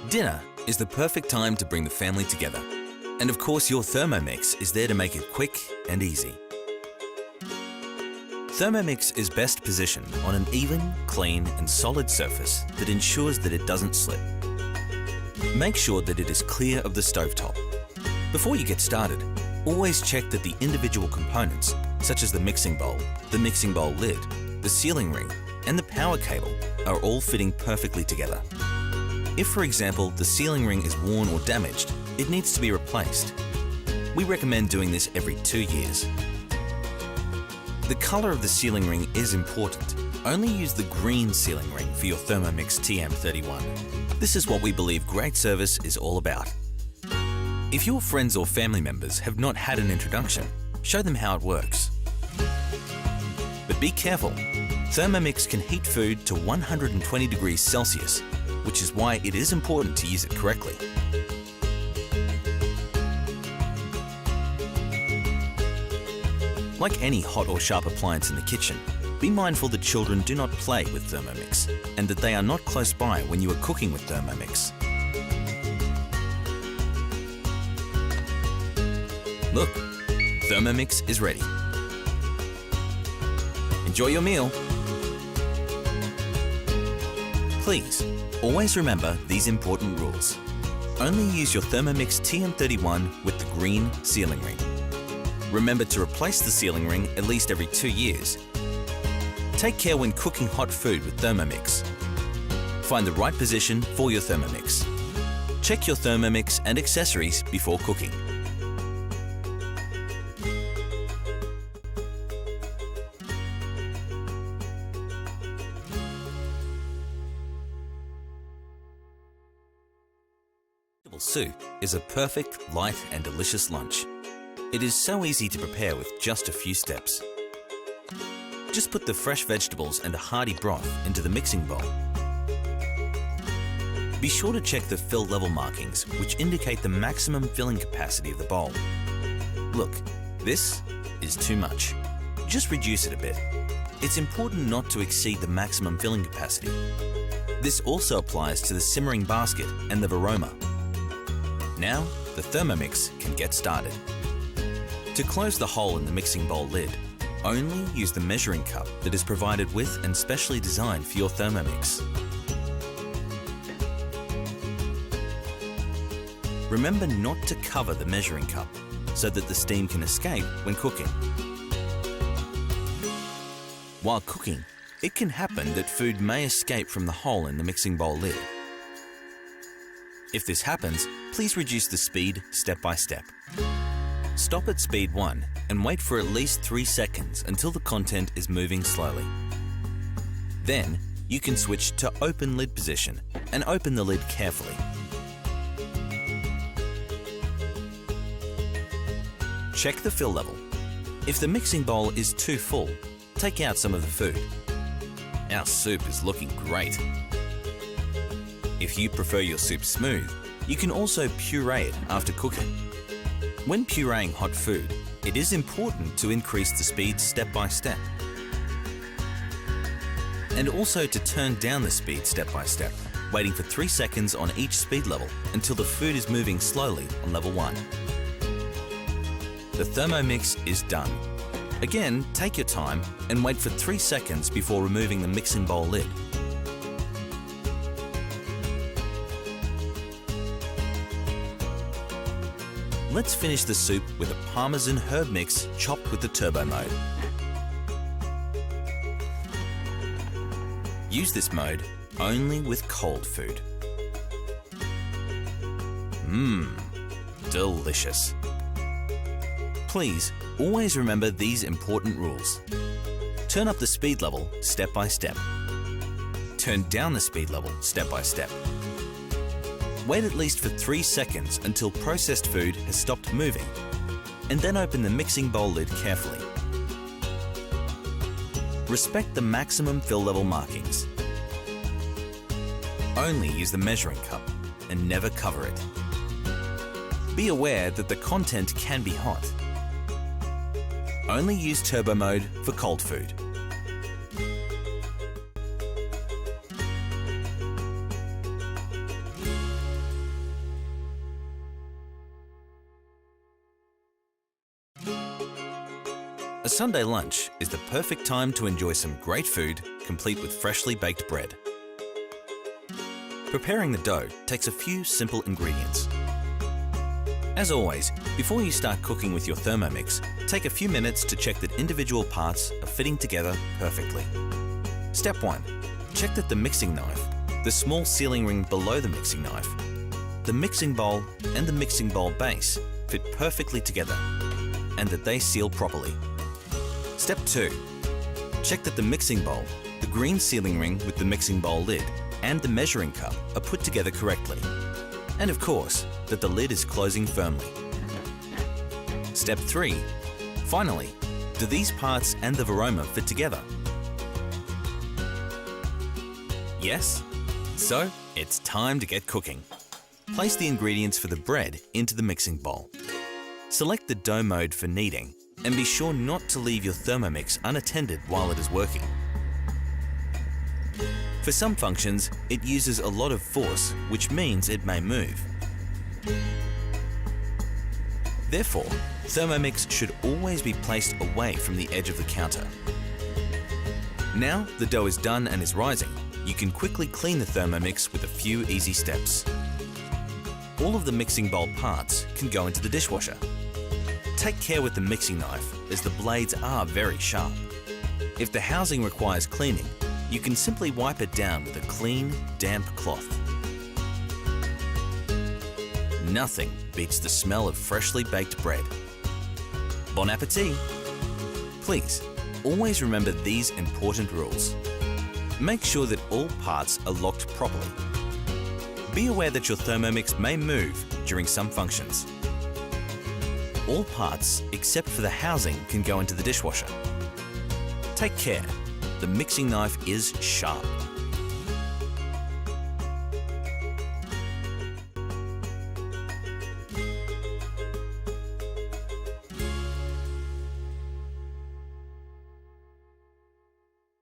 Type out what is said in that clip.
Dinner is the perfect time to bring the family together. And of course, your Thermomix is there to make it quick and easy. Thermomix is best positioned on an even, clean and solid surface that ensures that it doesn't slip. Make sure that it is clear of the stovetop. Before you get started, always check that the individual components, such as the mixing bowl lid, the sealing ring and the power cable, are all fitting perfectly together. If, for example, the sealing ring is worn or damaged, it needs to be replaced. We recommend doing this every 2 years. The color of the sealing ring is important. Only use the green sealing ring for your Thermomix TM31. This is what we believe great service is all about. If your friends or family members have not had an introduction, show them how it works. But be careful. Thermomix can heat food to 120 degrees Celsius, which is why it is important to use it correctly. Like any hot or sharp appliance in the kitchen, be mindful that children do not play with Thermomix and that they are not close by when you are cooking with Thermomix. Look, Thermomix is ready. Enjoy your meal. Please, always remember these important rules. Only use your Thermomix TM31 with the green sealing ring. Remember to replace the sealing ring at least every 2 years. Take care when cooking hot food with Thermomix. Find the right position for your Thermomix. Check your Thermomix and accessories before cooking. Soup is a perfect, light and delicious lunch. It is so easy to prepare with just a few steps. Just put the fresh vegetables and a hearty broth into the mixing bowl. Be sure to check the fill level markings, which indicate the maximum filling capacity of the bowl. Look, this is too much. Just reduce it a bit. It's important not to exceed the maximum filling capacity. This also applies to the simmering basket and the varoma. Now, the Thermomix can get started. To close the hole in the mixing bowl lid, only use the measuring cup that is provided with and specially designed for your Thermomix. Remember not to cover the measuring cup so that the steam can escape when cooking. While cooking, it can happen that food may escape from the hole in the mixing bowl lid. If this happens, please reduce the speed step by step. Stop at speed 1 and wait for at least 3 seconds until the content is moving slowly. Then, you can switch to open lid position and open the lid carefully. Check the fill level. If the mixing bowl is too full, take out some of the food. Our soup is looking great. If you prefer your soup smooth, you can also puree it after cooking. When pureeing hot food, it is important to increase the speed step by step. And also to turn down the speed step by step, waiting for 3 seconds on each speed level until the food is moving slowly on level 1. The Thermomix is done. Again, take your time and wait for 3 seconds before removing the mixing bowl lid. Let's finish the soup with a Parmesan herb mix chopped with the turbo mode. Use this mode only with cold food. Delicious. Please always remember these important rules. Turn up the speed level step by step. Turn down the speed level step by step. Wait at least for 3 seconds until processed food has stopped moving, and then open the mixing bowl lid carefully. Respect the maximum fill level markings. Only use the measuring cup and never cover it. Be aware that the content can be hot. Only use turbo mode for cold food. Sunday lunch is the perfect time to enjoy some great food, complete with freshly baked bread. Preparing the dough takes a few simple ingredients. As always, before you start cooking with your Thermomix, take a few minutes to check that individual parts are fitting together perfectly. Step 1. Check that the mixing knife, the small sealing ring below the mixing knife, the mixing bowl and the mixing bowl base fit perfectly together and that they seal properly. Step 2. Check that the mixing bowl, the green sealing ring with the mixing bowl lid and the measuring cup are put together correctly. And of course, that the lid is closing firmly. Step 3. Finally, do these parts and the varoma fit together? Yes? So, it's time to get cooking. Place the ingredients for the bread into the mixing bowl. Select the dough mode for kneading and be sure not to leave your Thermomix unattended while it is working. For some functions, it uses a lot of force, which means it may move. Therefore, Thermomix should always be placed away from the edge of the counter. Now the dough is done and is rising, you can quickly clean the Thermomix with a few easy steps. All of the mixing bowl parts can go into the dishwasher. Take care with the mixing knife as the blades are very sharp. If the housing requires cleaning, you can simply wipe it down with a clean, damp cloth. Nothing beats the smell of freshly baked bread. Bon appetit! Please, always remember these important rules. Make sure that all parts are locked properly. Be aware that your Thermomix may move during some functions. All parts, except for the housing, can go into the dishwasher. Take care. The mixing knife is sharp.